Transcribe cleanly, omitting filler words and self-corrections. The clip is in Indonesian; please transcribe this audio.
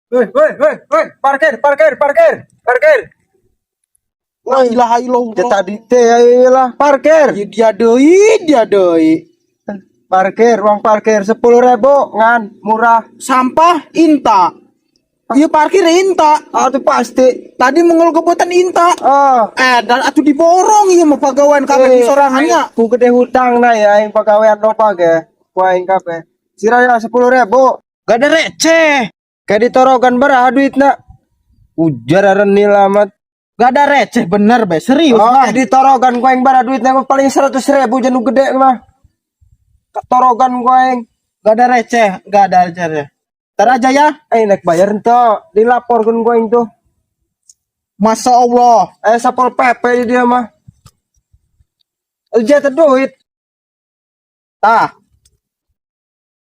Woi, parkir. La ilaha illallah. Ya tadi teh lah, parkir. Dia doi. Parkir, uang parkir 10.000 ngan murah. Sampah inta. Iya parkir inta. Ah tuh pasti. Tadi mengol kebutan inta. Oh, Dan atuh diborong iya mau pegawaian kabeh di sorangannya. ku gede hutang nah ya, yang pegawaian nopa ge. Ku aing kape. Siraya 10.000. Gak ada receh. Kayak ditorogan berah duit nak. Ujar renil amat. Gak ada receh bener be. Serius Oh, lah. ditorogan ku aing berah duit nang paling 100.000 janu gede mah. Ketorogan ku aing. Gak ada receh. Gak ada receh. Ntar aja ya. Naik bayar ento, dilaporkan ku aing tuh. Masya Allah. Sapol PP di dia mah. Jatuh duit. Tah.